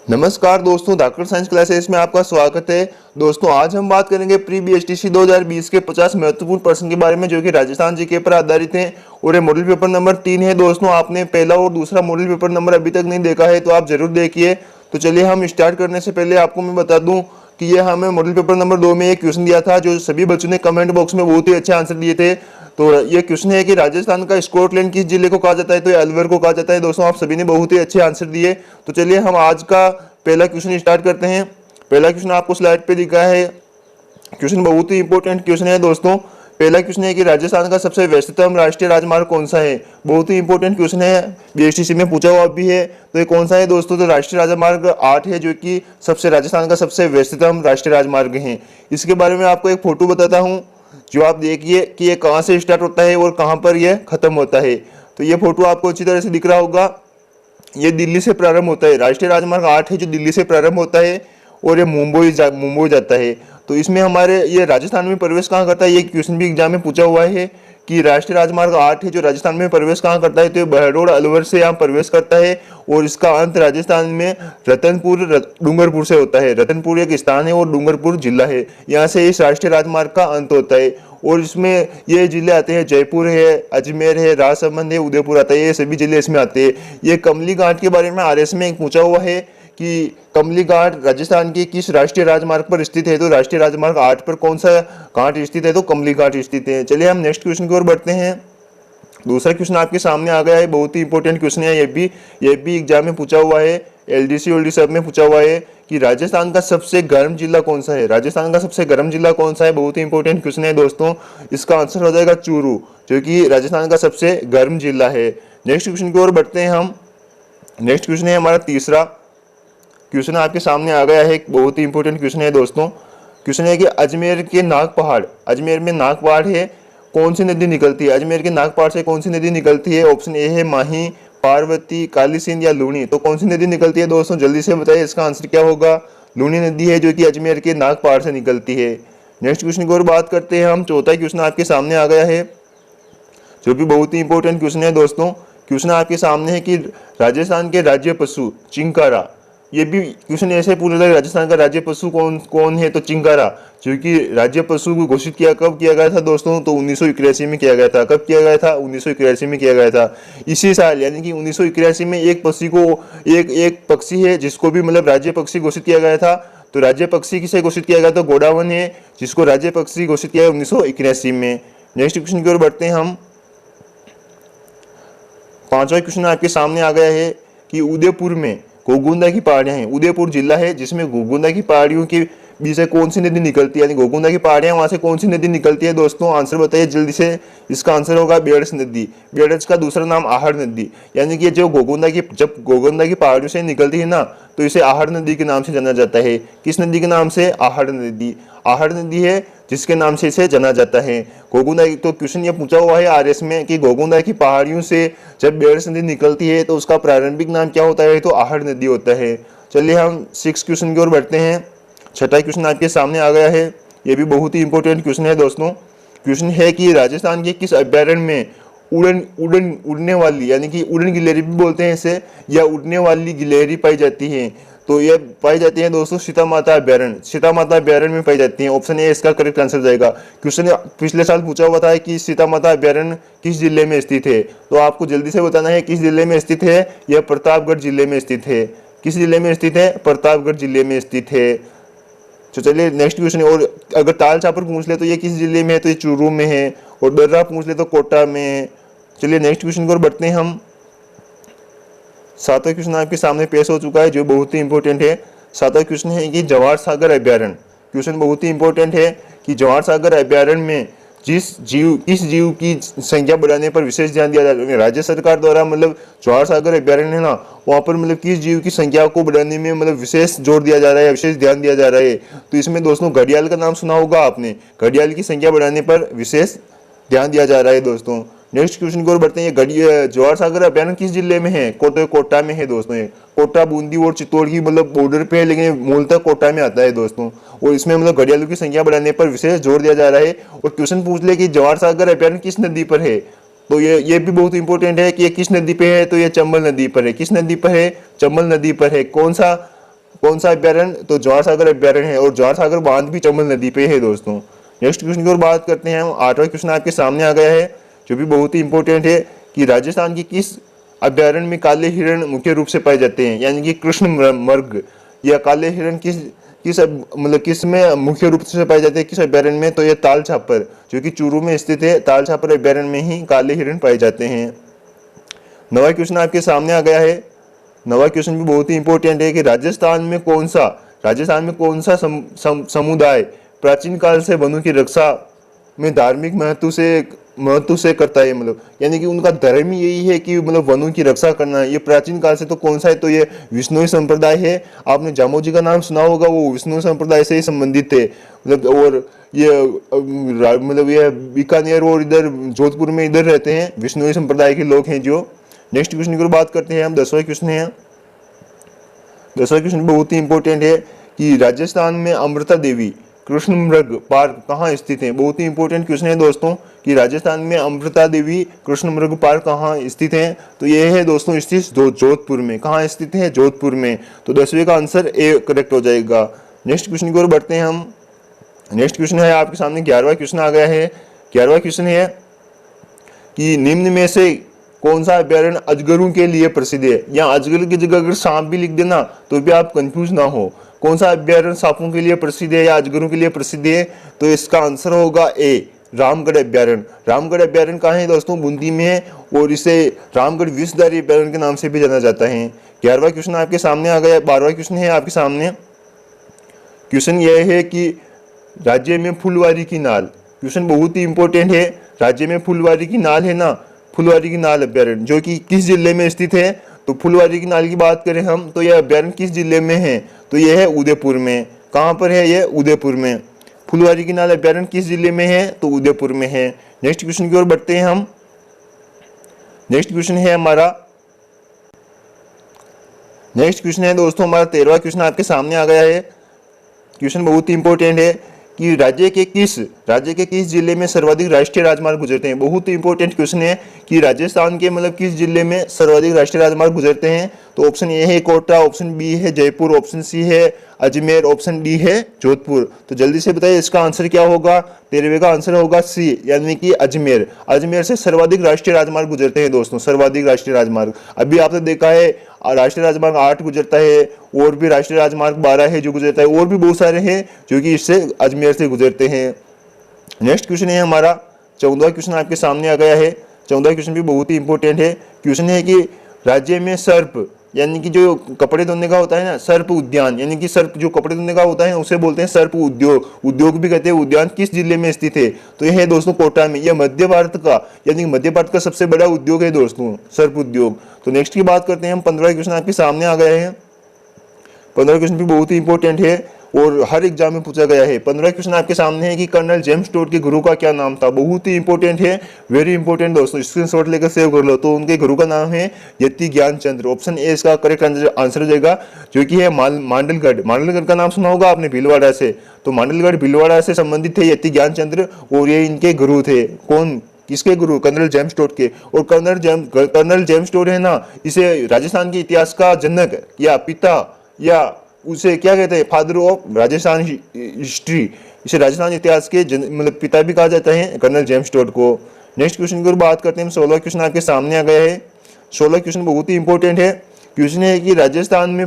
नमस्कार दोस्तों, doctor science classes में आपका स्वागत है। दोस्तों, आज हम बात करेंगे प्री बीएसटीसी 2020 के 50 महत्वपूर्ण प्रश्न के बारे में, जो कि राजस्थान जीके पर आधारित हैं और ये मॉडल पेपर नंबर 3 है। दोस्तों, आपने पहला और दूसरा मॉडल पेपर नंबर अभी तक नहीं देखा है तो आप जरूर देखिए। तो चलिए, हम स्टार्ट करने से पहले आपको मैं बता दूं कि ये हमें मॉडल पेपर नंबर 2 में एक क्वेश्चन दिया था, जो सभी बच्चों ने कमेंट बॉक्स में बहुत ही अच्छे आंसर दिए थे। तो ये क्वेश्चन है कि राजस्थान का स्कॉटलैंड किस जिले को कहा जाता है, तो ये अलवर को कहा जाता है। दोस्तों, आप सभी ने बहुत ही अच्छे आंसर दिए। तो चलिए, हम आज का पहला क्वेश्चन स्टार्ट करते हैं। पहला क्वेश्चन आपको स्लाइड पे दिखा है। क्वेश्चन बहुत ही इंपॉर्टेंट क्वेश्चन है दोस्तों। पहला क्वेश्चन है कि राजस्थान का सबसे व्यस्ततम राष्ट्रीय राजमार्ग कौन सा है। बहुत ही इंपॉर्टेंट क्वेश्चन है, बीएसटीसी में पूछा हुआ भी है। तो ये कौन सा है दोस्तों? तो राष्ट्रीय राजमार्ग 8 है, जो कि राजस्थान का सबसे व्यस्ततम राष्ट्रीय राजमार्ग है। इसके बारे में आपको एक फोटो बताता हूँ, जो आप देखिए कि ये कहाँ से स्टार्ट होता है और कहाँ पर यह खत्म होता है। तो ये फोटो आपको अच्छी तरह से दिख रहा होगा। ये दिल्ली से प्रारंभ होता है, राष्ट्रीय राजमार्ग 8 है जो दिल्ली से प्रारंभ होता है और ये मुंबई जाता है। तो इसमें हमारे ये राजस्थान में प्रवेश कहाँ करता है, ये क्वेश्चन भी एग्जाम में पूछा हुआ है कि राष्ट्रीय राजमार्ग 8 है जो राजस्थान में प्रवेश कहाँ करता है। तो ये बहरौड़ अलवर से यहाँ प्रवेश करता है और इसका अंत राजस्थान में डूंगरपुर से होता है। रतनपुर एक स्थान है और डूंगरपुर जिला है, यहाँ से इस राष्ट्रीय राजमार्ग का अंत होता है। और इसमें ये जिले आते हैं, जयपुर है, अजमेर है, राजसमंद है, उदयपुर आता है, ये सभी जिले इसमें आते हैं। ये कमली घाट के बारे में आरएस में पूछा हुआ है कि कमली घाट राजस्थान के किस राष्ट्रीय राजमार्ग पर स्थित है। तो राष्ट्रीय राजमार्ग 8 पर कौन सा घाट स्थित है? तो कमली घाट स्थित है। चलिए, हम नेक्स्ट क्वेश्चन की ओर बढ़ते हैं। दूसरा क्वेश्चन आपके सामने आ गया है, बहुत ही इंपॉर्टेंट क्वेश्चन है। ये भी एग्जाम में पूछा हुआ है, एलडीसी ओलडीसी सब में पूछा हुआ है कि राजस्थान का सबसे गर्म जिला कौन सा है। राजस्थान का सबसे गर्म जिला कौन सा है? बहुत ही इंपॉर्टेंट क्वेश्चन है दोस्तों। इसका आंसर हो जाएगा चूरू, जो कि राजस्थान का सबसे गर्म जिला है। नेक्स्ट क्वेश्चन की ओर बढ़ते हैं हम। नेक्स्ट क्वेश्चन है हमारा तीसरा क्वेश्चन आपके सामने आ गया है, बहुत ही इंपॉर्टेंट क्वेश्चन है दोस्तों। क्वेश्चन है कि अजमेर के नाग पहाड़, अजमेर में नाग पहाड़ है, कौन सी नदी निकलती है? अजमेर के नाग पहाड़ से कौन सी नदी निकलती है? ऑप्शन ए है माही, पार्वती, काली सिंध या लूनी। तो कौन सी नदी निकलती है दोस्तों? जल्दी से बताइए, इसका आंसर क्या होगा? लूनी नदी है, जो कि अजमेर के नाग पहाड़ से निकलती है। नेक्स्ट क्वेश्चन की और बात करते हैं हम। चौथा क्वेश्चन आपके सामने आ गया है, जो भी बहुत ही इंपॉर्टेंट क्वेश्चन है दोस्तों। क्वेश्चन आपके सामने है कि राजस्थान के राज्य पशु चिंकारा। ये भी क्वेश्चन ऐसे पूछ रहा है, राजस्थान का राज्य पशु कौन कौन है? तो चिंकारा, जो कि राज्य पशु को घोषित कब किया गया था दोस्तों? तो 1981 में किया गया था। कब किया गया था? 1981 में किया गया था। इसी साल, यानी कि 1981 में एक पक्षी है जिसको भी राज्य पक्षी घोषित किया गया था। तो राज्य पक्षी किसे घोषित किया गया? तो गोडावन है, जिसको राज्य पक्षी घोषित किया 1981 में। नेक्स्ट क्वेश्चन की ओर बढ़ते हैं हम। पांचवा क्वेश्चन आपके सामने आ गया है कि उदयपुर में गोगुंदा की पहाड़ियां हैं। उदयपुर जिला है जिसमें गोगुंदा की पहाड़ियों के बीच से कौन सी नदी निकलती है? यानी गोगुंदा की पहाड़ियां, वहां से कौन सी नदी निकलती है दोस्तों? आंसर बताइए जल्दी से। इसका आंसर होगा बेड़स नदी। बेड़स का दूसरा नाम आहड़ नदी। यानी कि जब गोगुंदा की पहाड़ियों से निकलती है ना, तो इसे आहड़ नदी के नाम से जाना जाता है। किस नदी के नाम से? आहड़ नदी। आहड़ नदी है जिसके नाम से इसे जाना जाता है। गोगुंदा, तो क्वेश्चन ये पूछा हुआ है आरएस में कि गोगुंदा की पहाड़ियों से जब बेड़स नदी निकलती है तो उसका प्रारंभिक नाम क्या होता है? तो आहड़ नदी होता है। चलिए, हम 6 क्वेश्चन की ओर बढ़ते हैं। छठा क्वेश्चन आपके सामने आ गया है, ये भी बहुत ही इंपॉर्टेंट क्वेश्चन है दोस्तों। क्वेश्चन है कि राजस्थान के किस अभ्यारण्य में उड़ने वाली, यानी कि उड़न गिलहरी भी बोलते हैं इसे, या उड़ने वाली गिलहरी पाई जाती है? तो ये पाई जाती है दोस्तों सीता माता अभ्यारण्य। सीता माता अभ्यारण्य में पाई जाती है। ऑप्शन ए इसका करेक्ट आंसर जाएगा। क्वेश्चन पिछले साल पूछा हुआ था कि सीता माता अभ्यारण्य किस जिले में स्थित है, तो आपको जल्दी से बताना है किस जिले में स्थित है। यह प्रतापगढ़ जिले में स्थित है। किस जिले में स्थित है? प्रतापगढ़ जिले में स्थित है। तो चलिए, नेक्स्ट क्वेश्चन। और अगर ताल चापर पूछ ले तो ये किस जिले में है? तो ये चूरू में है। और दर्रा पूछ ले तो कोटा में है। चलिए, नेक्स्ट क्वेश्चन की ओर बढ़ते हैं हम। सातवां क्वेश्चन आपके सामने पेश हो चुका है, जो बहुत ही इंपॉर्टेंट है। सातवां क्वेश्चन है कि जवाहर सागर अभ्यारण्य। क्वेश्चन बहुत ही इंपॉर्टेंट है कि जवाहर सागर अभ्यारण्य में किस जीव की संख्या बढ़ाने पर विशेष ध्यान दिया जा रहा है। राज्य सरकार द्वारा जवाहर सागर अभ्यारण्य है ना, वहाँ पर किस जीव की संख्या को बढ़ाने में विशेष जोर दिया जा रहा है, विशेष ध्यान दिया जा रहा है। तो इसमें दोस्तों घड़ियाल का नाम सुना होगा आपने। घड़ियाल की संख्या बढ़ाने पर विशेष ध्यान दिया जा रहा है दोस्तों। नेक्स्ट क्वेश्चन की ओर बढ़ते हैं। जवाहर सागर अभ्यारण्य किस जिले में है? कोटा में है दोस्तों। ये कोटा, बूंदी और चित्तौड़ की बॉर्डर पे है, लेकिन मूलतः कोटा में आता है दोस्तों। और इसमें घड़ियालों की संख्या बढ़ाने पर विशेष जोर दिया जा रहा है। और क्वेश्चन पूछ ले कि जवाहर सागर अभ्यारण्य किस नदी पर है, तो ये भी बहुत इंपॉर्टेंट है कि ये किस नदी पे है? तो ये चंबल नदी पर है। किस नदी पर है? चंबल नदी पर है। कौन सा कौन सा अभ्यारण्य, तो जवाहर सागर अभ्यारण्य है, और जवाहर सागर बांध भी चंबल नदी पे है दोस्तों। नेक्स्ट क्वेश्चन की ओर बात करते हैं हम। 8वां क्वेश्चन आपके सामने आ गया है, जो भी बहुत ही इंपॉर्टेंट है कि राजस्थान की किस अभ्यारण्य में काले हिरण मुख्य रूप से पाए जाते हैं, यानी कि कृष्ण मृग या काले हिरण किस में मुख्य रूप से पाए जाते हैं, किस अभ्यारण्य में, तो ये ताल छापर जो कि चूरू में स्थित है, ताल छापर अभ्यारण्य में ही काले हिरण पाए जाते हैं। 9वां क्वेश्चन आपके सामने आ गया है। 9वां क्वेश्चन भी बहुत ही इंपॉर्टेंट है कि राजस्थान में कौन सा समुदाय प्राचीन काल से वनों की रक्षा में धार्मिक महत्व से करता है, मतलब यानी कि उनका धर्म ही यही है कि मतलब वनों की रक्षा करना है। ये प्राचीन काल से तो कौन सा है, तो ये विष्णुई संप्रदाय है। आपने जामोजी का नाम सुना होगा, वो विष्णु संप्रदाय से ही संबंधित थे, मतलब और ये बीकानेर और इधर जोधपुर में इधर रहते हैं, विष्णुई संप्रदाय के लोग हैं जो। नेक्स्ट क्वेश्चन की बात करते हैं हम। 10वां क्वेश्चन है। 10वां क्वेश्चन बहुत ही इंपॉर्टेंट है कि राजस्थान में अमृता देवी कृष्ण मृग पार्क कहाँ स्थित है। बहुत ही इंपॉर्टेंट क्वेश्चन है दोस्तों कि राजस्थान में अमृता देवी कृष्ण मृग पार्क कहाँ स्थित है, तो ये है दोस्तों स्थित जोधपुर में। कहाँ स्थित है, जोधपुर में। तो 10वें का आंसर ए करेक्ट हो जाएगा। नेक्स्ट क्वेश्चन की ओर बढ़ते हैं हम। नेक्स्ट क्वेश्चन है आपके सामने 11वां क्वेश्चन आ गया है। 11वां क्वेश्चन है कि निम्न में से कौन सा अभ्यारण्य अजगरों के लिए प्रसिद्ध है। या अजगर की जगह अगर सांप भी लिख देना तो भी आप कंफ्यूज ना हो। कौन सा अभ्यारण्य सांपों के लिए प्रसिद्ध है या अजगरों के लिए प्रसिद्ध है, तो इसका आंसर होगा ए रामगढ़ अभ्यारण्य। रामगढ़ अभ्यारण्य कहाँ है दोस्तों, बूंदी में है, और इसे रामगढ़ विषधारी अभ्यारण्य के नाम से भी जाना जाता है। 11वां क्वेश्चन आपके सामने आ गया। 12वां क्वेश्चन है आपके सामने। क्वेश्चन यह है कि राज्य में फुलवारी की नाल, क्वेश्चन बहुत ही इंपॉर्टेंट है। राज्य में फुलवारी की नाल है ना, फुलवारी की नाल अभ्यारण्य जो कि किस जिले में स्थित है, तो फुलवारी की नाल की बात करें हम तो यह अभ्यारण्य किस जिले में है, तो यह है उदयपुर में। कहाँ पर है, यह उदयपुर में। फुलवारी की नाल अभ्यारण्य किस जिले में है, तो उदयपुर में है। नेक्स्ट क्वेश्चन की ओर बढ़ते हैं हम। नेक्स्ट क्वेश्चन है हमारा दोस्तों हमारा 13वां क्वेश्चन आपके सामने आ गया है। क्वेश्चन बहुत ही इंपॉर्टेंट है कि राज्य के किस जिले में सर्वाधिक राष्ट्रीय राजमार्ग गुजरते हैं। बहुत ही इंपॉर्टेंट क्वेश्चन है कि राजस्थान के मतलब किस जिले में सर्वाधिक राष्ट्रीय राजमार्ग गुजरते हैं, तो ऑप्शन ए है कोटा, ऑप्शन बी है जयपुर, ऑप्शन सी है अजमेर, ऑप्शन डी है जोधपुर। तो जल्दी से बताइए इसका आंसर क्या होगा। 13वें का आंसर होगा सी, यानी कि अजमेर। अजमेर से सर्वाधिक राष्ट्रीय राजमार्ग गुजरते हैं दोस्तों, सर्वाधिक राष्ट्रीय राजमार्ग। अभी आपने देखा है राष्ट्रीय राजमार्ग 8 गुजरता है, और भी राष्ट्रीय राजमार्ग 12 है जो गुजरता है, और भी बहुत सारे हैं जो कि इससे अजमेर से गुजरते हैं। नेक्स्ट क्वेश्चन है हमारा 14वां क्वेश्चन आपके सामने आ गया है। 14वां क्वेश्चन भी बहुत ही इंपॉर्टेंट है। क्वेश्चन है कि राज्य में सर्प यानी कि जो कपड़े धोने का होता है ना, सर्प उद्यान, यानी कि सर्प जो कपड़े धोने का होता है उसे बोलते हैं सर्प उद्योग भी कहते हैं। उद्यान किस जिले में स्थित है, तो यह है दोस्तों कोटा में। यह मध्य भारत का यानी कि मध्य भारत का सबसे बड़ा उद्योग है दोस्तों, सर्प उद्योग। तो नेक्स्ट की बात करते हैं हम। 15वां क्वेश्चन आपके सामने आ गए हैं। 15वां क्वेश्चन भी बहुत ही इंपॉर्टेंट है और हर एग्जाम में पूछा गया है। 15वां क्वेश्चन आपके सामने है कि कर्नल जेम्स टोड के गुरु का क्या नाम था। बहुत ही इंपॉर्टेंट है, वेरी इंपॉर्टेंट दोस्तों, स्क्रीनशॉट लेकर सेव कर लो। तो उनके गुरु का नाम है यति ज्ञानचंद्र। ऑप्शन ए इसका करेक्ट आंसर हो जाएगा, जो कि है मांडलगढ़। मांडलगढ़ का नाम सुना होगा आपने, भीलवाड़ा से। तो मांडलगढ़ भीलवाड़ा से संबंधित थे यति ज्ञानचंद्र, और ये इनके गुरु थे। कौन, किसके गुरु, कर्नल जेम्स टोड के। और कर्नल जेम्स टोड है ना, इसे राजस्थान के इतिहास का जनक या पिता या उसे क्या कहते हैं, फादर ऑफ राजस्थान हिस्ट्री, इसे राजस्थान इतिहास के मतलब पिता भी कहा जाता है कर्नल जेम्स टोड को। नेक्स्ट क्वेश्चन की ओर बात करते हैं। 16वां क्वेश्चन आपके सामने आ गया है। 16वां क्वेश्चन बहुत ही इंपॉर्टेंट है। क्वेश्चन है कि राजस्थान में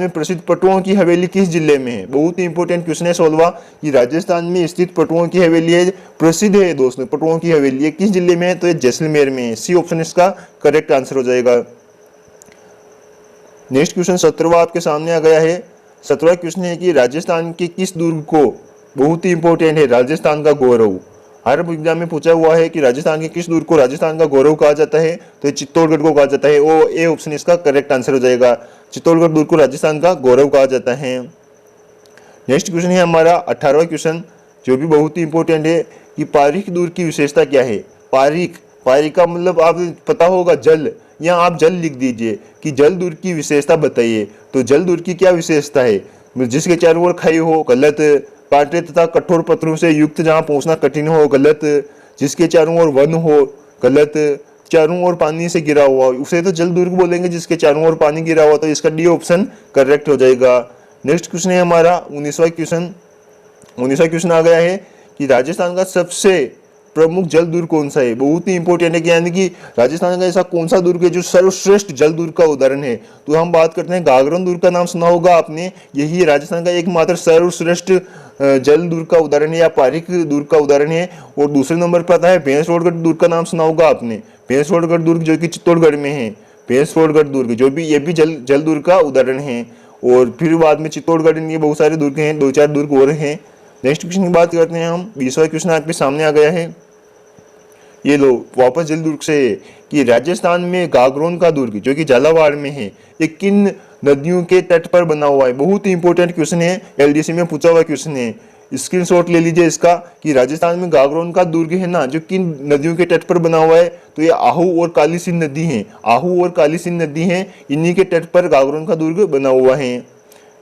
प्रसिद्ध पटुओं की हवेली किस जिले में है। बहुत ही इंपॉर्टेंट क्वेश्चन है 16वां कि राजस्थान में स्थित पटुओं की हवेली है, प्रसिद्ध है दोस्तों पटुओं की हवेली, किस जिले में है, तो ये जैसलमेर में है। सी ऑप्शन इसका करेक्ट आंसर हो जाएगा। नेक्स्ट क्वेश्चन 17वां आपके सामने आ गया है। 17वां क्वेश्चन है कि राजस्थान के किस दुर्ग को, बहुत ही इंपॉर्टेंट है, राजस्थान का गौरव, हर एग्जाम में पूछा हुआ है कि राजस्थान के किस दुर्ग को राजस्थान का गौरव कहा जाता है, तो चित्तौड़गढ़ को कहा जाता है। वो ए ऑप्शन इसका करेक्ट आंसर हो जाएगा, चित्तौड़गढ़ दुर्ग को राजस्थान का गौरव कहा जाता है। नेक्स्ट क्वेश्चन है हमारा 18वां क्वेश्चन, जो भी बहुत ही इंपॉर्टेंट है कि पारीक दुर्ग की विशेषता क्या है। पारीक का मतलब आप पता होगा जल, या आप जल लिख दीजिए कि जल दुर्ग की विशेषता बताइए। तो जल दुर्ग की क्या विशेषता है, जिसके चारों ओर खाई हो, गलत। कांटे तथा कठोर पत्थरों से युक्त जहां पहुंचना कठिन हो, गलत। जिसके चारों ओर वन हो, गलत। चारों ओर पानी से घिरा हुआ, उसे तो जल दुर्ग बोलेंगे जिसके चारों ओर पानी घिरा हुआ, तो इसका डी ऑप्शन करेक्ट हो जाएगा। नेक्स्ट क्वेश्चन है हमारा 19वां क्वेश्चन। 19वां क्वेश्चन आ गया है कि राजस्थान का सबसे प्रमुख जल दुर्ग कौन सा है। बहुत ही इंपॉर्टेंट है कि यानी कि राजस्थान का ऐसा कौन सा दुर्ग है जो सर्वश्रेष्ठ जल दुर्ग का उदाहरण है। तो हम बात करते हैं गागरोन दुर्ग का नाम सुना होगा आपने, यही राजस्थान का एकमात्र सर्वश्रेष्ठ जल दुर्ग का उदाहरण है या पारिक दुर्ग का उदाहरण है। और दूसरे नंबर पर आता है भैंसरोडगढ़ दुर्ग का नाम सुना होगा आपने, भैंसरोडगढ़ दुर्ग जो कि चित्तौड़गढ़ में है, भैंसरोडगढ़ दुर्ग जो भी ये भी जल दुर्ग का उदाहरण है। और फिर बाद में चित्तौड़गढ़, ये बहुत सारे दुर्ग हैं, 2-4 दुर्ग और हैं। नेक्स्ट क्वेश्चन की बात करते हैं हम। 20वां क्वेश्चन आपके सामने आ गया है, ये लो वापस जल दुर्ग से है कि राजस्थान में गागरोन का दुर्ग जो कि झालावाड़ में है, ये किन नदियों के तट पर बना हुआ है। बहुत ही इंपॉर्टेंट क्वेश्चन है, एलडीसी में पूछा हुआ क्वेश्चन है, स्क्रीनशॉट ले लीजिए इसका कि राजस्थान में गागरोन का दुर्ग है ना जो किन नदियों के तट पर बना हुआ है। तो ये आहू और काली सिंध नदी है, आहू और काली सिंध नदी है, इन्हीं के तट पर गागरोन का दुर्ग बना हुआ है।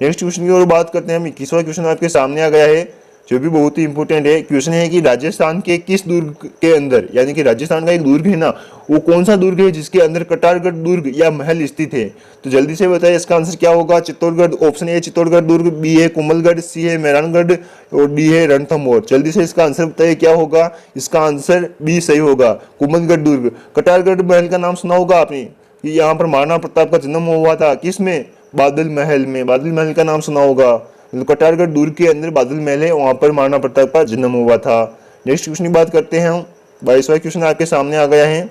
नेक्स्ट क्वेश्चन की ओर बात करते हैं हम। 21वां क्वेश्चन आपके सामने आ गया है जो भी बहुत ही इंपॉर्टेंट है। क्वेश्चन है कि राजस्थान के किस दुर्ग के अंदर, यानी कि राजस्थान का एक दुर्ग है ना, वो कौन सा दुर्ग है जिसके अंदर कटारगढ़ दुर्ग या महल स्थित है। तो जल्दी से बताइए इसका आंसर क्या होगा। चित्तौड़गढ़, ऑप्शन ए चित्तौड़गढ़ दुर्ग, बी है कुंभलगढ़, सी है मेहरानगढ़ और डी है रणथंभौर। जल्दी से इसका आंसर बताइए क्या होगा। इसका आंसर बी सही होगा, कुंभलगढ़ दुर्ग। कटारगढ़ महल का नाम सुना होगा आपने कि यहाँ पर महाराणा प्रताप का जन्म हुआ था, किसमें, बादल महल में। बादल महल का नाम सुना होगा, कटारगढ़ दुर्ग के अंदर बादल महल है, वहां पर महाराणा प्रताप का जन्म हुआ था। नेक्स्ट क्वेश्चन की बात करते हैं हम। 22वां क्वेश्चन आपके सामने आ गया है।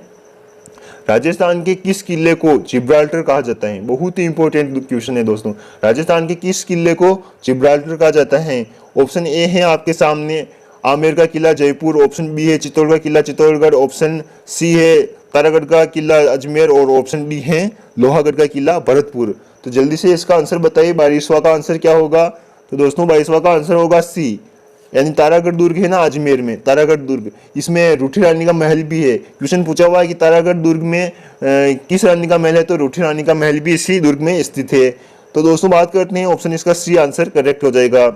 राजस्थान के किस किले को जिब्राल्टर कहा जाता है। बहुत ही इंपॉर्टेंट क्वेश्चन है दोस्तों। राजस्थान के किस किले को जिब्राल्टर कहा जाता है। ऑप्शन ए है आपके सामने आमेर का किला जयपुर, ऑप्शन बी है चित्तौड़ का किला चित्तौड़गढ़, ऑप्शन सी है तारागढ़ का किला अजमेर और ऑप्शन डी है लोहागढ़ का किला भरतपुर। तो जल्दी से इसका आंसर बताइए 22वां का आंसर क्या होगा। तो दोस्तों 22वां का आंसर होगा सी, यानी तारागढ़ दुर्ग है ना अजमेर में, तारागढ़ दुर्ग, इसमें रूठी रानी का महल भी है। क्वेश्चन पूछा हुआ है कि तारागढ़ दुर्ग में किस रानी का महल है, तो रूठी रानी का महल भी इसी दुर्ग में स्थित है। तो दोस्तों बात करते हैं ऑप्शन इसका सी आंसर करेक्ट हो जाएगा।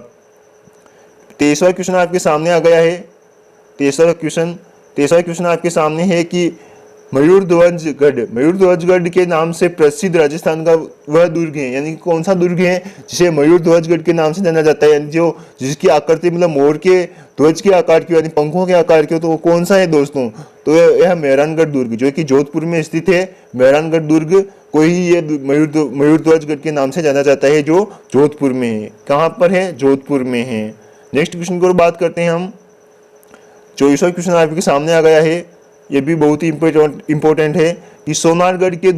23वां क्वेश्चन आपके सामने आ गया है। 23वां क्वेश्चन आपके सामने है कि मयूरध्वजगढ़ के नाम से प्रसिद्ध राजस्थान का वह दुर्ग है, यानी कौन सा दुर्ग है जिसे मयूरध्वजगढ़ के नाम से जाना जाता है, यानी जो जिसकी आकृति मतलब मोर के ध्वज के आकार की यानी पंखों के आकार की हो, तो वो कौन सा है दोस्तों। तो यह मेहरानगढ़ दुर्ग जो कि जोधपुर में स्थित है। मेहरानगढ़ दुर्ग को ही ये मयूरध्वजगढ़ के नाम से जाना जाता है जो जोधपुर में है। कहाँ पर है, जोधपुर में है। नेक्स्ट क्वेश्चन की ओर बात करते हैं हम। 24वां क्वेश्चन आपके सामने आ गया है, ये भी बहुत ही इंपॉर्टेंट है कि सोनारगढ़ के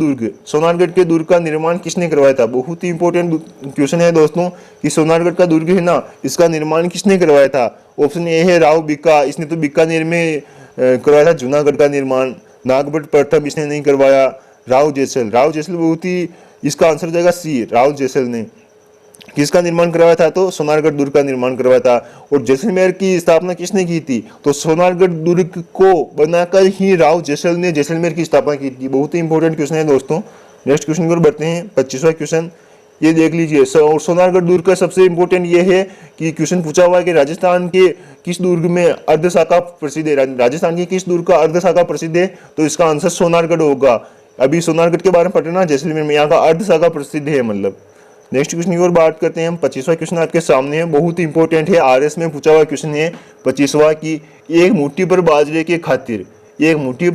दुर्ग का निर्माण किसने करवाया था। बहुत ही इंपॉर्टेंट क्वेश्चन है दोस्तों कि सोनारगढ़ का दुर्ग है ना, इसका निर्माण किसने करवाया था। ऑप्शन ए है राव बिक्का, इसने तो बीकानेर में करवाया था जूनागढ़ का निर्माण। नागभट्ट प्रथम, इसने नहीं करवाया। राव जैसल बहुत ही, इसका आंसर जाएगा सी, राव जैसल ने किसका निर्माण करवाया था, तो सोनारगढ़ दुर्ग का निर्माण करवाया था। और जैसलमेर की स्थापना किसने की थी, तो सोनारगढ़ दुर्ग को बनाकर ही राव जैसल ने जैसलमेर की स्थापना की थी। बहुत ही इंपॉर्टेंट क्वेश्चन है दोस्तों। नेक्स्ट क्वेश्चन पर बढ़ते हैं। 25वां क्वेश्चन ये देख लीजिए। और सोनारगढ़ दुर्ग का सबसे इंपॉर्टेंट ये है कि क्वेश्चन पूछा हुआ है कि राजस्थान के किस दुर्ग में अर्धशाखा प्रसिद्ध है। राजस्थान के किस दुर्ग का अर्धशाखा प्रसिद्ध है, तो इसका आंसर सोनारगढ़ होगा। अभी सोनारगढ़ के बारे में पढ़ना, जैसलमेर में यहाँ का अर्धशाखा प्रसिद्ध है मतलब। नेक्स्ट क्वेश्चन की ओर बात करते हैं हम। 25वां क्वेश्चन आपके सामने है, बहुत ही इंपॉर्टेंट है, आरएस में पूछा हुआ क्वेश्चन है 25वां की एक मुट्ठी पर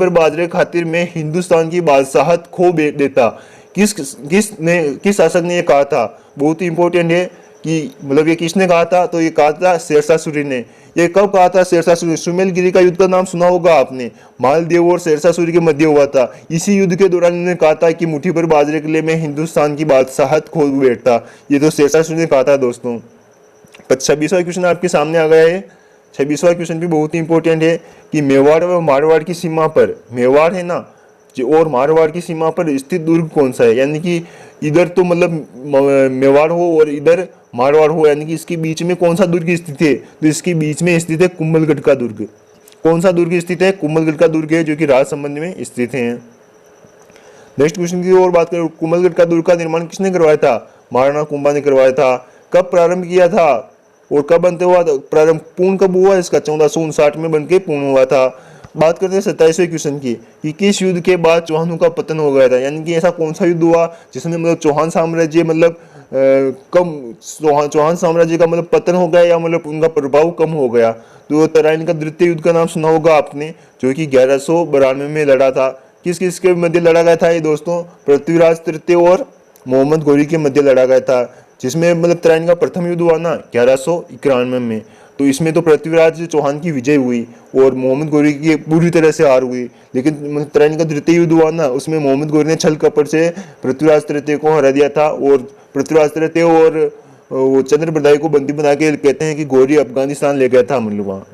बाजरे खातिर में हिंदुस्तान की बादशाहत खो देता, किस शासक ने ये कहा था। बहुत ही इंपॉर्टेंट है कि मतलब ये किसने कहा था, तो ये कहा था शेरशाह सूरी ने। ये कब कहा था शेरशाह सूरी, सुमेलगिरी का युद्ध का नाम सुना होगा आपने, मालदेव और शेरशाह सूरी के मध्य हुआ था। इसी युद्ध के दौरान इन्होंने कहा था कि मुट्ठी पर बाजरे के लिए मैं हिंदुस्तान की बादशाहत खो बैठता, ये तो शेरशाह सूरी ने कहा था दोस्तों। 26वां क्वेश्चन आपके सामने आ गया है। 26वां क्वेश्चन भी बहुत ही इंपॉर्टेंट है कि मेवाड़ व मारवाड़ की सीमा पर, मेवाड़ है ना और मारवाड़ की सीमा पर स्थित दुर्ग कौन सा है, यानी कि इधर तो मतलब मेवाड़ हो और इधर मारवाड़ हो, यानी कि इसके बीच में कौन सा दुर्ग स्थित है, तो इसके बीच में स्थित है कुंभलगढ़ का दुर्ग। कौन सा दुर्ग स्थित है, कुंभलगढ़ का दुर्ग है जो कि राजसमंद में स्थित है। नेक्स्ट क्वेश्चन की और बात करें, कुंभलगढ़ का दुर्ग का निर्माण किसने करवाया था, महाराणा कुंभा ने करवाया था। कब प्रारंभ किया था और कब बनते हुआ प्रारंभ, पूर्ण कब हुआ इसका, 1459 में बनके पूर्ण हुआ था। बात करते हैं 27वें क्वेश्चन की कि किस युद्ध के बाद चौहानों का पतन हो गया था, यानी कि ऐसा कौन सा युद्ध हुआ जिसमें मतलब चौहान साम्राज्य मतलब कम चौहान साम्राज्य का मतलब पतन हो गया या मतलब उनका प्रभाव कम हो गया। तो तराइन का द्वितीय युद्ध का नाम सुना होगा आपने, जो कि 1192 में लड़ा था। किस किस के मध्य लड़ा गया था ये दोस्तों? पृथ्वीराज तृतीय और मोहम्मद गौरी के मध्य लड़ा गया था, जिसमें मतलब तराइन का प्रथम युद्ध हुआ ना 1191 में। तो इसमें तो पृथ्वीराज चौहान की विजय हुई और मोहम्मद गौरी की पूरी तरह से हार हुई। लेकिन तराइन का द्वितीय युद्ध हुआ ना, उसमें मोहम्मद गौरी ने छल कपट से पृथ्वीराज तृतीय को हरा दिया था और पृथ्वीराज तृतीय और वो चंद्र बरदाई को बंदी बना के कहते हैं कि गौरी अफगानिस्तान ले गया था मतलब वहाँ।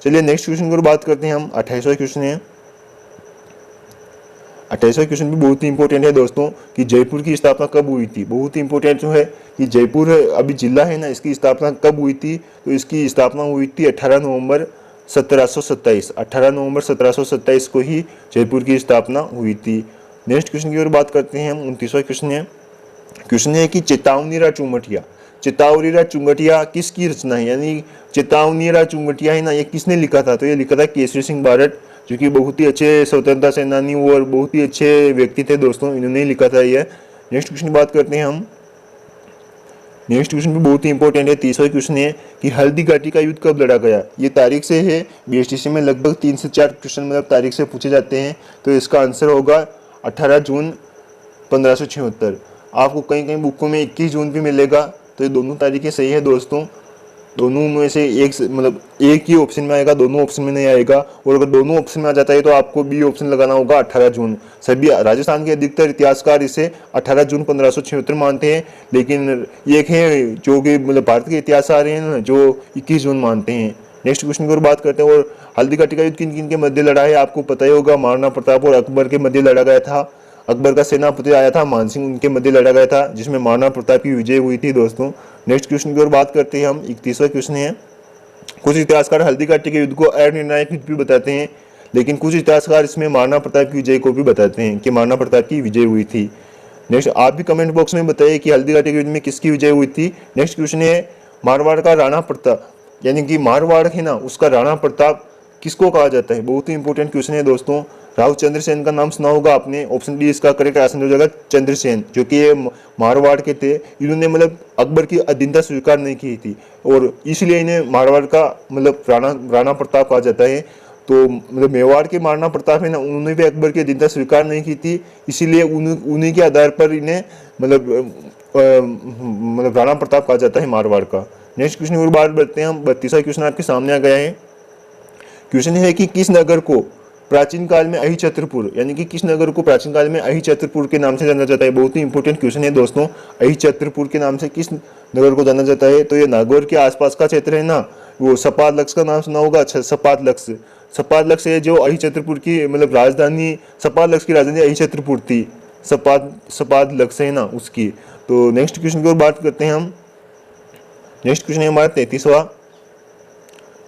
चलिए नेक्स्ट क्वेश्चन की बात करते हैं हम। 28वां क्वेश्चन है। 28वां क्वेश्चन भी बहुत ही इंपॉर्टेंट है दोस्तों कि जयपुर की स्थापना कब हुई थी। बहुत ही इंपॉर्टेंट जो है कि जयपुर अभी जिला है ना, इसकी स्थापना कब हुई थी? तो इसकी स्थापना हुई थी 18 नवंबर 1727। 18 नवंबर 1727 को ही जयपुर की स्थापना हुई थी। नेक्स्ट क्वेश्चन की ओर बात करते हैं हम। 29वां क्वेश्चन है कि चेतावनीरा चुंगटिया। चेतावनीरा चुंगटिया किसकी रचना है, यानी चेतावनीरा चुंगटिया है ना, ये किसने लिखा था? तो ये लिखा था केसरी सिंह बारट, जो कि बहुत ही अच्छे स्वतंत्रता सेनानी और बहुत ही अच्छे व्यक्ति थे दोस्तों, इन्होंने ही लिखा था ये। नेक्स्ट क्वेश्चन की बात करते हैं हम। नेक्स्ट क्वेश्चन भी बहुत ही इंपॉर्टेंट है। 30वां क्वेश्चन है कि हल्दी घाटी का युद्ध कब लड़ा गया। ये तारीख से है, बीएसटीसी में लगभग 3 से 4 क्वेश्चन मतलब तारीख से पूछे जाते हैं। तो इसका आंसर होगा 18 जून 1576। आपको कहीं कहीं बुकों में 21 जून भी मिलेगा, तो ये दोनों तारीखें सही है दोस्तों। दोनों में से एक मतलब एक ही ऑप्शन में आएगा, दोनों ऑप्शन में नहीं आएगा। और अगर दोनों ऑप्शन में आ जाता है तो आपको बी ऑप्शन लगाना होगा 18 जून। सभी राजस्थान के अधिकतर इतिहासकार इसे 18 जून 1576 मानते हैं, लेकिन एक है जो कि मतलब भारत के इतिहासकार हैं ना, जो 21 जून मानते हैं। नेक्स्ट क्वेश्चन की ओर बात करते हैं। और हल्दी घाटी का युद्ध किन किन के मध्य लड़ा है, आपको पता ही होगा। महाराणा प्रताप और अकबर के मध्य लड़ा गया था। अकबर का सेनापति आया था मानसिंह, उनके मध्य लड़ा गया था, जिसमें महाराणा प्रताप की विजय हुई थी दोस्तों। नेक्स्ट क्वेश्चन की ओर बात करते हैं हम। 31वां क्वेश्चन है। कुछ इतिहासकार हल्दी घाटी के युद्ध को अनिर्णायक युद्ध भी बताते हैं, लेकिन कुछ इतिहासकार इसमें महाराणा प्रताप की विजय को भी बताते हैं कि महाराणा प्रताप की विजय हुई थी। नेक्स्ट आप भी कमेंट बॉक्स में बताइए कि हल्दी घाटी के युद्ध में किसकी विजय हुई थी। नेक्स्ट क्वेश्चन है मारवाड़ का राणा प्रताप, यानी कि मारवाड़ है ना, उसका राणा प्रताप किसको कहा जाता है। बहुत ही इंपॉर्टेंट क्वेश्चन है दोस्तों। राव चंद्रसेन का नाम सुना होगा आपने। ऑप्शन डी इसका करेक्ट आंसर हो जाएगा चंद्रसेन, जो कि ये मारवाड़ के थे। इन्होंने मतलब अकबर की अधीनता स्वीकार नहीं की थी और इसलिए इन्हें मारवाड़ का मतलब राणा प्रताप कहा जाता है। तो मतलब मेवाड़ के महाराणा प्रताप है ना, उन्होंने भी अकबर की अधीनता स्वीकार नहीं की थी, इसीलिए उन्हीं के आधार पर इन्हें मतलब राणा प्रताप कहा जाता है मारवाड़ का। नेक्स्ट क्वेश्चन की बात करते हैं हम। 32वां क्वेश्चन आपके सामने आ गया है। क्वेश्चन है कि किस नगर को प्राचीन काल में अहि छत्रपुर, यानी कि किस नगर को प्राचीन काल में अहि छत्रपुर के नाम से जाना जाता है। बहुत ही इंपॉर्टेंट क्वेश्चन है दोस्तों। अहि छत्रपुर के नाम से किस नगर को जाना जाता है? तो ये नागौर के आसपास का क्षेत्र है ना, वो सपाद लक्ष्य का नाम सुना होगा। अच्छा, सपाद लक्ष्य है जो अहि छत्रपुर की मतलब राजधानी, सपाद लक्ष्य की राजधानी अहि छत्रपुर थी। सपाद लक्ष्य है ना उसकी। तो नेक्स्ट क्वेश्चन की ओर बात करते हैं हम। नेक्स्ट क्वेश्चन है हमारा 33वां।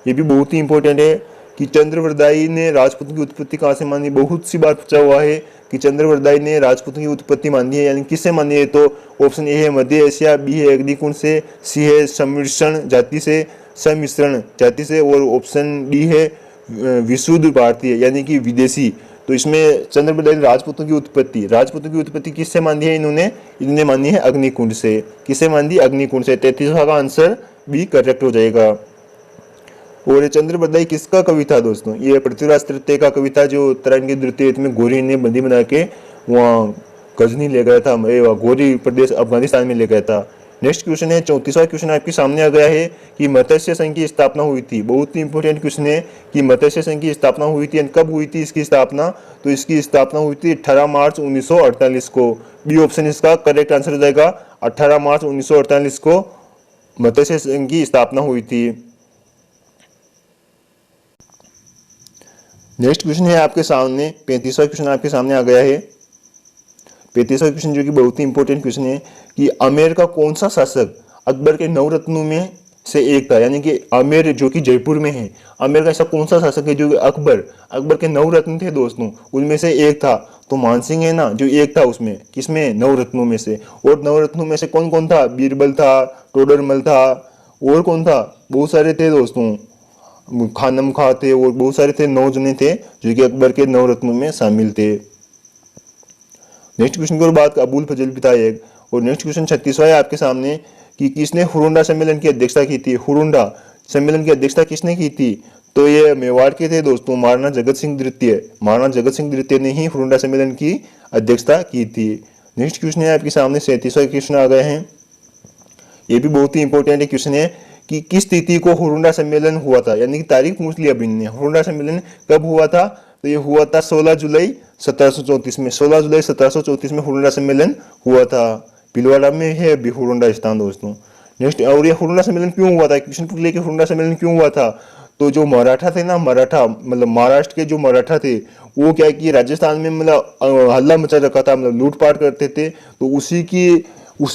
ये भी बहुत ही इंपॉर्टेंट है कि चंद्रवरदाई ने राजपूतों की उत्पत्ति कहाँ से मानी। बहुत सी बार पूछा हुआ है कि चंद्रवरदाई ने राजपूतों की उत्पत्ति मानी है, यानी किससे मानी है। तो ऑप्शन ए है मध्य एशिया, बी है अग्निकुंड से, सी है सम्मिश्रण जाति से और ऑप्शन डी है विशुद्ध भारतीय, यानी कि विदेशी। तो इसमें चंद्रवरदाई ने राजपूतों की उत्पत्ति किससे मानी है? इन्होंने मानी है अग्निकुंड से। किससे मानी? अग्निकुंड से। 33वां का आंसर बी करेक्ट हो जाएगा। और ये चंद्रवरदाई किसका कवि था दोस्तों? ये पृथ्वीराज तृतीय का कवि था, जो तराइन के द्वितीय युद्ध में गोरी ने बंदी बना के वहाँ गजनी ले गया था, गोरी प्रदेश अफगानिस्तान में ले गया था। नेक्स्ट क्वेश्चन है 34वां क्वेश्चन आपके सामने आ गया है कि मत्स्य संघ की स्थापना हुई थी। बहुत ही इंपॉर्टेंट क्वेश्चन है कि मत्स्य संघ की स्थापना हुई थी, कब हुई थी इसकी स्थापना? तो इसकी स्थापना हुई थी 18 मार्च 1948 को। बी ऑप्शन इसका करेक्ट आंसर हो जाएगा। 18 मार्च 1948 को मत्स्य संघ की स्थापना हुई थी। नेक्स्ट क्वेश्चन है आपके सामने 35वां क्वेश्चन आपके सामने आ गया है। 35वां क्वेश्चन जो कि बहुत ही इंपॉर्टेंट क्वेश्चन है कि आमेर का कौन सा शासक अकबर के नवरत्नों में से एक था, यानी कि आमेर जो कि जयपुर में है, आमेर का ऐसा कौन सा शासक है जो कि अकबर के नवरत्न थे दोस्तों, उनमें से एक था। तो मानसिंह है ना, जो एक था उसमें, किसमें? नवरत्नों में से। और नवरत्नों में से कौन कौन था? बीरबल था, टोडरमल था, और कौन था? बहुत सारे थे दोस्तों। खानम खा थे और बहुत सारे थे, 9 जने थे जो कि अकबर के 9 रत्नों में शामिल थे। नेक्स्ट क्वेश्चन की ओर बात, अबुल फजल विधायक। और नेक्स्ट क्वेश्चन 36वां है आपके सामने कि किसने हुरुंडा सम्मेलन की अध्यक्षता की थी। हुरुंडा सम्मेलन की अध्यक्षता किसने की थी? तो ये मेवाड़ के थे दोस्तों, महाराणा जगत सिंह द्वितीय। महाराणा जगत सिंह द्वितीय ने ही हुरुंडा सम्मेलन की अध्यक्षता की थी। नेक्स्ट क्वेश्चन है आपके सामने 37वां क्वेश्चन आ गए हैं। ये भी बहुत ही इंपॉर्टेंट क्वेश्चन है कि किस तिथि को हुरुंडा सम्मेलन हुआ था, यानी कि तारीख पूछ लिया अभी ने। हुरुंडा सम्मेलन कब हुआ था? तो ये हुआ था 16 जुलाई 1734 में। 16 जुलाई 1734 में हुरुंडा सम्मेलन हुआ था। भीलवाड़ा में है अभी हुरुंडा स्थान दोस्तों। नेक्स्ट, और ये हुरुंडा सम्मेलन क्यों हुआ था? क्वेश्चन पूछ लिया कि हुरुंडा सम्मेलन क्यों हुआ था। तो जो मराठा थे ना, मराठा मतलब महाराष्ट्र के जो मराठा थे, वो क्या कि राजस्थान में मतलब हल्ला मचा रखा था, मतलब लूटपाट करते थे। तो उसी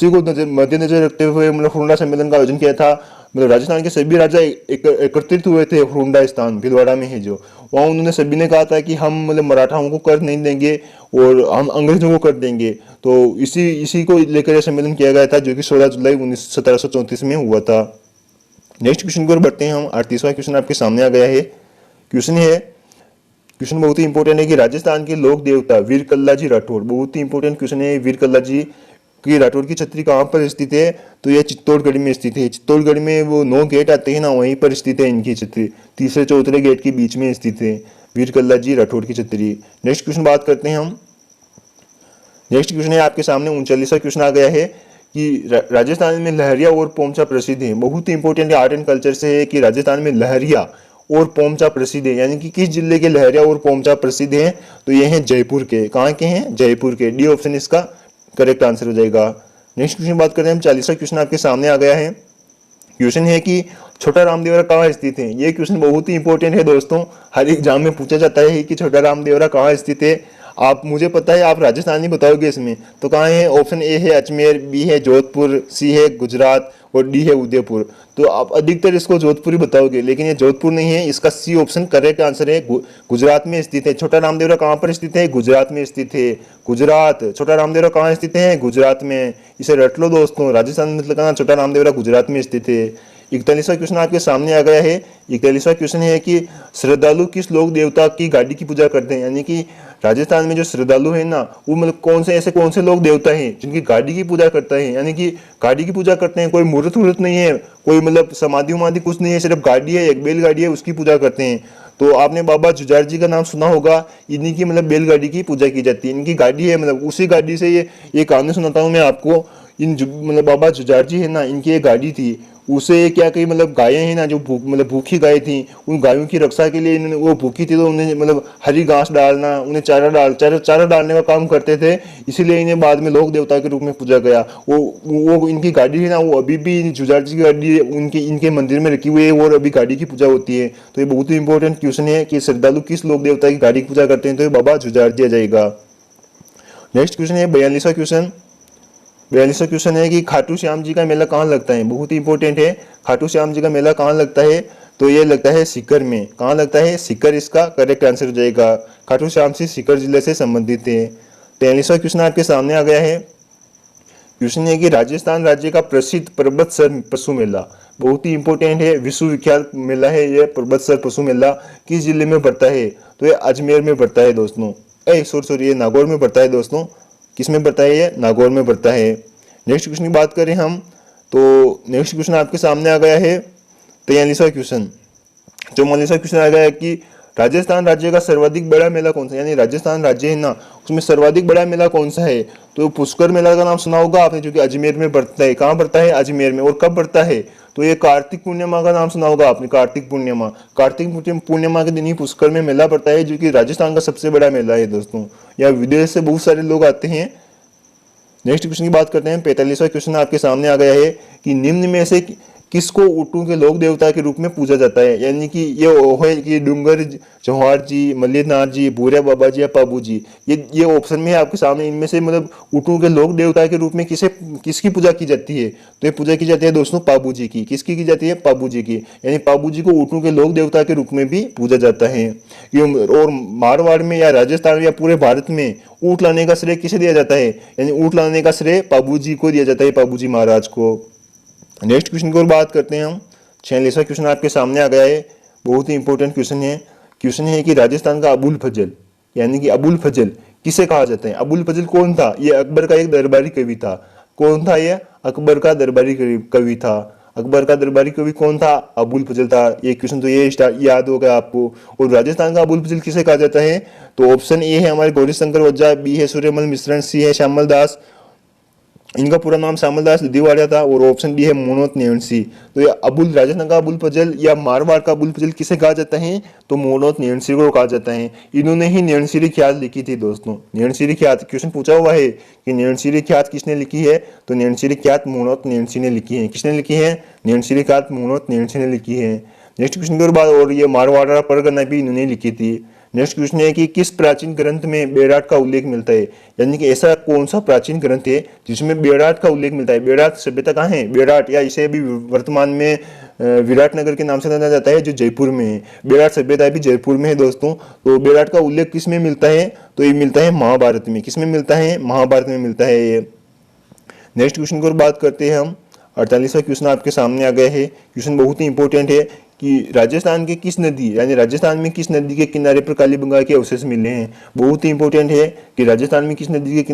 को मद्देनजर रखते हुए मतलब हुरुंडा सम्मेलन का आयोजन किया था। मतलब राजस्थान के सभी राजा एकत्रित हुए थे हुरुंडा स्थान भीलवाड़ा में है जो। वहाँ उन्होंने सभी ने कहा था कि हम मतलब मराठाओं को कर नहीं देंगे और हम अंग्रेजों को कर देंगे। तो इसी को लेकर यह सम्मेलन किया गया था, जो कि 16 जुलाई 1734 में हुआ था। नेक्स्ट क्वेश्चन की ओर बढ़ते हैं हम। 38वां क्वेश्चन आपके सामने आ गया है। क्वेश्चन बहुत ही इंपॉर्टेंट है कि राजस्थान के लोक देवता वीर कल्ला जी राठौड़, बहुत ही इंपॉर्टेंट क्वेश्चन है। वीर कल्ला जी की राठौड़ की छतरी कहाँ पर स्थित है? तो यह चित्तौड़गढ़ में स्थित है। चित्तौड़गढ़ में वो 9 गेट आते हैं ना, वहीं पर स्थित है इनकी छतरी। तीसरे चौथे गेट के बीच में स्थित है वीर कल्ला जी राठौड़ की छतरी। नेक्स्ट क्वेश्चन बात करते हैं हम। नेक्स्ट क्वेश्चन है आपके सामने 39वां क्वेश्चन आ गया है कि राजस्थान में लहरिया और पोमचा प्रसिद्ध है। बहुत ही इंपॉर्टेंट आर्ट एंड कल्चर से है कि राजस्थान में लहरिया और पोमचा प्रसिद्ध है, यानी कि किस जिले के लहरिया और पोमचा प्रसिद्ध हैं? तो ये हैं जयपुर के। कहाँ के हैं? जयपुर के। डी ऑप्शन इसका करेक्ट आंसर हो जाएगा। नेक्स्ट क्वेश्चन बात करते हैं हम। 40वां क्वेश्चन आपके सामने आ गया है। क्वेश्चन है कि छोटा रामदेवरा कहाँ स्थित है। ये क्वेश्चन बहुत ही इंपॉर्टेंट है दोस्तों, हर एग्जाम में पूछा जाता है कि छोटा रामदेवरा कहाँ स्थित है। आप, मुझे पता है आप राजस्थानी बताओगे इसमें, तो कहाँ है? ऑप्शन ए है अजमेर, बी है जोधपुर, सी है गुजरात और डी है उदयपुर। तो आप अधिकतर इसको जोधपुर ही बताओगे, लेकिन ये जोधपुर नहीं है, इसका सी ऑप्शन करेक्ट आंसर है। गुजरात में स्थित है। छोटा रामदेवरा कहाँ पर स्थित है? गुजरात में स्थित है। गुजरात। छोटा रामदेवरा कहाँ स्थित है? गुजरात में। इसे रट लो दोस्तों, राजस्थान में लगाना, छोटा रामदेवरा गुजरात में स्थित है। 41वां क्वेश्चन आपके सामने आ गया है। 41वां क्वेश्चन है कि श्रद्धालु किस लोक देवता की गाड़ी की पूजा करते हैं, यानी कि राजस्थान में जो श्रद्धालु है ना, वो मतलब कौन से लोग देवता हैं जिनकी गाड़ी की पूजा करता है, यानी कि गाड़ी की पूजा करते हैं। कोई मूर्त वूर्त नहीं है, कोई मतलब समाधि उमाधि कुछ नहीं है, सिर्फ गाड़ी है, एक बैलगाड़ी है, उसकी पूजा करते हैं। तो आपने बाबा जुझार जी का नाम सुना होगा, इन्हीं की मतलब बैलगाड़ी की पूजा की जाती है। इनकी गाड़ी है, मतलब उसी गाड़ी से ये कहानी सुनाता हूँ मैं आपको। मतलब बाबा जुझार जी है ना, इनकी एक गाड़ी थी, उसे क्या कही मतलब गायें हैं ना जो मतलब भूखी गाय थी, उन गायों की रक्षा के लिए इन्होंने, वो भूखी थी तो उन्हें मतलब हरी घास डालना, उन्हें चारा डालने का काम करते थे। इसीलिए इन्हें बाद में लोक देवता के रूप में पूजा गया। वो इनकी गाड़ी है ना, वो अभी भी जुझार जी की गाड़ी इनके मंदिर में रखी हुई है और अभी गाड़ी की पूजा होती है। तो ये बहुत ही इंपॉर्टेंट क्वेश्चन है कि श्रद्धालु किस लोक देवता की गाड़ी की पूजा करते हैं, तो ये बाबा जुझार जी आ जाएगा। नेक्स्ट क्वेश्चन है 42वां क्वेश्चन। 42वां क्वेश्चन है कि खाटू श्याम जी का मेला कहाँ लगता है। बहुत ही इंपॉर्टेंट है। खाटू श्याम जी का मेला कहाँ लगता है? तो ये लगता है सीकर में। कहाँ लगता है? सीकर इसका करेक्ट आंसर हो जाएगा। खाटू श्याम जी सीकर जिले से संबंधित है। 43वां क्वेश्चन आपके सामने आ गया है। क्वेश्चन है कि राजस्थान राज्य का प्रसिद्ध पर्वतसर पशु मेला, बहुत ही इंपॉर्टेंट है, विश्वविख्यात मेला है ये पर्वतसर पशु मेला। किस जिले में पड़ता है? तो ये अजमेर में पड़ता है दोस्तों। सॉरी ये नागौर में पड़ता है दोस्तों। किस में पड़ता है? ये नागौर में पड़ता है। नेक्स्ट क्वेश्चन की बात करें हम, तो नेक्स्ट क्वेश्चन आपके सामने आ गया है 43वां क्वेश्चन। 44वां क्वेश्चन आ गया है कि राजस्थान राज्य का सर्वाधिक बड़ा मेला कौन सा, यानी राजस्थान राज्य है ना, उसमें सर्वाधिक बड़ा मेला कौन सा है? तो पुष्कर मेला का नाम सुना होगा आपने, जो कि अजमेर में पड़ता है। कहाँ पड़ता है? अजमेर में। और कब पड़ता है? तो ये कार्तिक पूर्णिमा का नाम सुना होगा आपने, कार्तिक पूर्णिमा। कार्तिक पूर्णिमा के दिन ही पुष्कर में मेला पड़ता है, जो कि राजस्थान का सबसे बड़ा मेला है दोस्तों। यहाँ विदेश से बहुत सारे लोग आते हैं। नेक्स्ट क्वेश्चन की बात करते हैं। 45वां क्वेश्चन आपके सामने आ गया है कि निम्न में से किसको ऊँटों के लोक देवता के रूप में पूजा जाता है, यानी कि ये है कि डूंगर चौहार जी, मल्लीनाथ जी, भूरिया बाबा जी या पाबू जी। ये ऑप्शन में है आपके सामने। इनमें से मतलब ऊँटों के लोक देवता के रूप में किसकी पूजा की जाती है? तो ये पूजा की जाती है दोस्तों पाबू जी की। किसकी की जाती है? पाबू जी की। यानी पाबू जी को ऊँटों के लोक देवता के रूप में भी पूजा जाता है। और मारवाड़ में या राजस्थान या पूरे भारत में ऊँट लाने का श्रेय किसे दिया जाता है? यानी ऊँट लाने का श्रेय पाबू जी को दिया जाता है, पाबू जी महाराज को। नेक्स्ट क्वेश्चन की ओर बात करते हैं हम। 46वां क्वेश्चन आपके सामने आ गया है। बहुत ही इंपॉर्टेंट क्वेश्चन है कि राजस्थान का अबुल फजल यानी कि अबुल फजल किसे कहा जाता है? अबुल फजल कौन था? ये अकबर का एक दरबारी कवि था। कौन था ये? अकबर का दरबारी कवि था। अकबर का दरबारी कवि कौन था? अबुल फजल था। ये क्वेश्चन तो ये याद हो गया आपको। और राजस्थान का अबुल फजल किसे कहा जाता है? तो ऑप्शन ए है हमारे गौरी शंकर वज्जा, बी है सूर्यमल मिश्रण, सी है श्यामल दास, इनका पूरा नाम श्यामल दास दिवाड़िया था, और ऑप्शन डी है मोनोत नेवंसी। तो ये राजस्थान का अबुल फजल या मारवाड़ का अबुल फजल किसे कहा जाता है? तो मोनोत नेवंसी को कहा जाता है। इन्होंने ही नेवंसिरी ख्यात लिखी थी दोस्तों। नेवंसिरी ख्यात क्वेश्चन पूछा हुआ है कि नेवंसिरी ख्यात किसने लिखी है? तो नेवंसिरी ख्यात मोनोत नेवंसी ने लिखी है। किसने लिखी है? नेवंसिरी ख्यात मोनोत नेवंसी ने लिखी है। नेक्स्ट क्वेश्चन की बात, और ये मारवाड़ा परगना भी इन्होंने लिखी थी। नेक्स्ट क्वेश्चन है कि किस प्राचीन ग्रंथ में बेड़ाट का उल्लेख मिलता है? यानी कि ऐसा कौन सा प्राचीन ग्रंथ है जिसमें बेड़ाट का उल्लेख मिलता है? बेड़ाट सभ्यता कहाँ है? बेड़ाट, या इसे अभी वर्तमान में विराटनगर के नाम से जाना जाता है, जो जयपुर में है। बेड़ाट सभ्यता भी जयपुर में है दोस्तों। तो बेड़ाट का उल्लेख किस में मिलता है? तो ये मिलता है महाभारत में। किस में मिलता है? महाभारत में मिलता है ये। नेक्स्ट क्वेश्चन की ओर बात करते हैं हम। 48वां क्वेश्चन आपके सामने आ गया है। क्वेश्चन बहुत ही इंपॉर्टेंट है कि राजस्थान के किस नदी यानी राजस्थान में किस नदी के किनारे पर कालीबंगा के अवशेष मिले हैं? बहुत ही इंपॉर्टेंट है कि राजस्थान में किस नदी के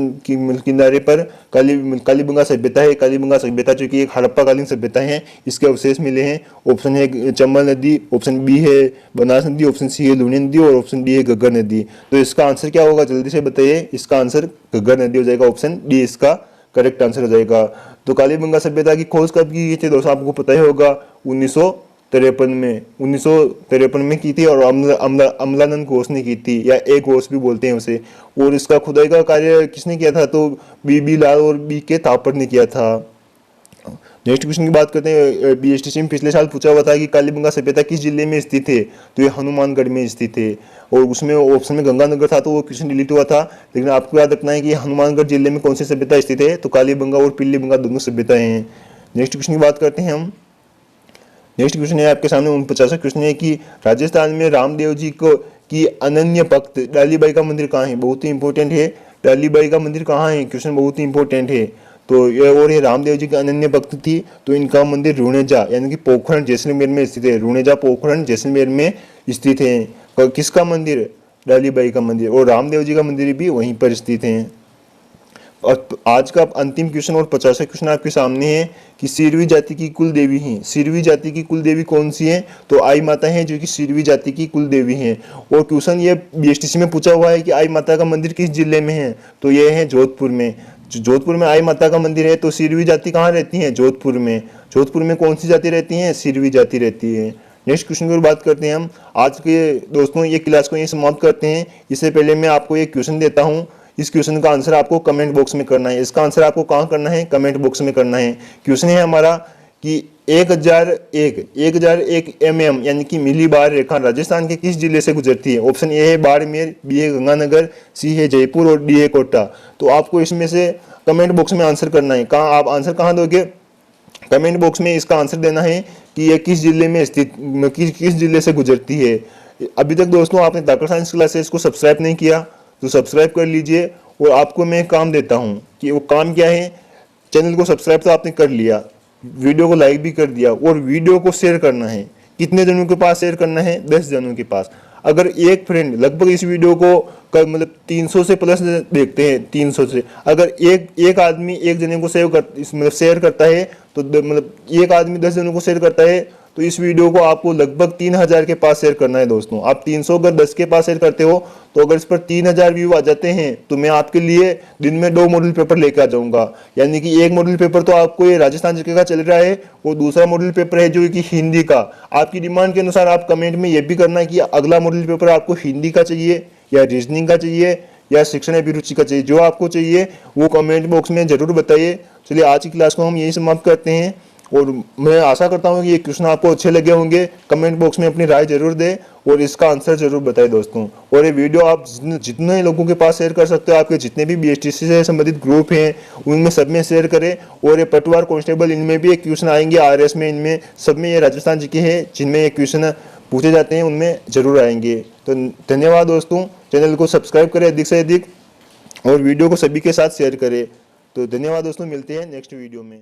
किनारे पर कालीबंगा सभ्यता है। कालीबंगा सभ्यता जो कि एक हड़प्पाकालीन सभ्यता है, इसके अवशेष मिले हैं। ऑप्शन है चंबल नदी, ऑप्शन बी है बनास नदी, ऑप्शन सी है लूनी नदी, और ऑप्शन डी है घग्गर नदी। तो इसका आंसर क्या होगा? जल्दी से बताइए। इसका आंसर घग्गर नदी हो जाएगा। ऑप्शन डी इसका करेक्ट आंसर हो जाएगा। तो कालीबंगा सभ्यता की खोज कब की गई थी दोस्तों? आपको पता ही होगा 1953 में की थी, और अमलानंद घोष ने की थी, या ए घोष भी बोलते हैं उसे। और इसका खुदाई का कार्य किसने किया था? तो बी लाल और बी के तापर ने किया था। नेक्स्ट क्वेश्चन की बात करते हैं। बीएसटीसी में पिछले साल पूछा हुआ था कि कालीबंगा सभ्यता किस जिले में स्थित है? तो ये हनुमानगढ़ में स्थित है। और उसमें ऑप्शन में गंगानगर था, तो वो क्वेश्चन डिलीट हुआ था। लेकिन आपको याद रखना है कि हनुमानगढ़ जिले में कौन सी सभ्यता स्थित है? तो कालीबंगा और पिल्लीबंगा दोनों सभ्यताएं हैं। नेक्स्ट क्वेश्चन की बात करते हैं हम। नेक्स्ट क्वेश्चन है आपके सामने 49वां क्वेश्चन है कि राजस्थान में रामदेव जी को की अनन्य भक्त डालीबाई का मंदिर कहाँ है? बहुत ही इंपॉर्टेंट है। डालीबाई का मंदिर कहाँ है? क्वेश्चन बहुत ही इंपॉर्टेंट है। तो ये रामदेव जी की अनन्य भक्त थी, तो इनका मंदिर रुणेजा यानी कि पोखरण जैसलमेर में स्थित है। रुणेजा पोखरण जैसलमेर में स्थित है। किसका मंदिर? डालीबाई का मंदिर। और रामदेव जी का मंदिर भी वहीं पर स्थित है। और आज का अंतिम क्वेश्चन और 50वां क्वेश्चन आपके सामने है कि सिरवी जाति की कुल देवी हैं। सिरवी जाति की कुल देवी कौन सी है? तो आई माता है जो कि सिरवी जाति की कुल देवी हैं। और क्वेश्चन ये बीएसटीसी में पूछा हुआ है कि आई माता का मंदिर किस जिले में है? तो ये है जोधपुर में। जोधपुर में आई माता का मंदिर है। तो सिरवी जाति कहाँ रहती है? जोधपुर में। जोधपुर में कौन सी जाति रहती है? सिरवी जाति रहती है। नेक्स्ट क्वेश्चन की बात करते हैं हम। आज के दोस्तों ये क्लास को ये समाप्त करते हैं। इससे पहले मैं आपको एक क्वेश्चन देता हूँ। इस क्वेश्चन का आंसर आपको कमेंट बॉक्स में करना है। इसका आंसर आपको कहाँ करना है? कमेंट बॉक्स में करना है। क्वेश्चन है हमारा कि 1001 mm यानी कि मिली बार रेखा राजस्थान के किस जिले से गुजरती है? ऑप्शन ए है बाड़मेर, बी है गंगानगर, सी है जयपुर, और डी है कोटा। तो आपको इसमें से कमेंट बॉक्स में आंसर करना है। कहाँ आप आंसर कहाँ दोगे? कमेंट बॉक्स में इसका आंसर देना है कि यह किस जिले में स्थित किस जिले से गुजरती है। अभी तक दोस्तों आपने ताकर साइंस क्लासेस को सब्सक्राइब नहीं किया तो सब्सक्राइब कर लीजिए। और आपको मैं काम देता हूँ कि वो काम क्या है? चैनल को सब्सक्राइब तो आपने कर लिया, वीडियो को लाइक भी कर दिया, और वीडियो को शेयर करना है। कितने जनों के पास शेयर करना है? 10 जनों के पास। अगर एक फ्रेंड लगभग इस वीडियो को मतलब 300 से प्लस देखते हैं, 300 से, अगर एक आदमी एक जने को शेयर करता है, तो मतलब एक आदमी 10 जनों को शेयर करता है, तो इस वीडियो को आपको लगभग 3000 के पास शेयर करना है दोस्तों। आप 300 अगर 10 के पास शेयर करते हो, तो अगर इस पर 3000 व्यू आ जाते हैं, तो मैं आपके लिए दिन में 2 मॉडल पेपर लेकर आ जाऊंगा। यानी कि एक मॉडल पेपर तो आपको ये राजस्थान जीके का चल रहा है, और दूसरा मॉडल पेपर है जो कि हिंदी का। आपकी डिमांड के अनुसार आप कमेंट में ये भी करना है कि अगला मॉडल पेपर आपको हिंदी का चाहिए, या रीजनिंग का चाहिए, या शिक्षण अभिरुचि का चाहिए। जो आपको चाहिए वो कमेंट बॉक्स में जरूर बताइए। चलिए आज की क्लास को हम यही समाप्त करते हैं, और मैं आशा करता हूँ कि ये क्वेश्चन आपको अच्छे लगे होंगे। कमेंट बॉक्स में अपनी राय जरूर दें और इसका आंसर जरूर बताएं दोस्तों। और ये वीडियो आप जितने लोगों के पास शेयर कर सकते हो, आपके जितने भी बीएसटीसी से संबंधित ग्रुप हैं उनमें सब में शेयर करें। और ये पटवार कांस्टेबल, इनमें भी एक क्वेश्चन आएंगे, आरएस में, इनमें सब में ये राजस्थान जी के हैं जिनमें ये क्वेश्चन पूछे जाते हैं, उनमें जरूर आएंगे। तो धन्यवाद दोस्तों। चैनल को सब्सक्राइब करें अधिक से अधिक, और वीडियो को सभी के साथ शेयर करें। तो धन्यवाद दोस्तों, मिलते हैं नेक्स्ट वीडियो में।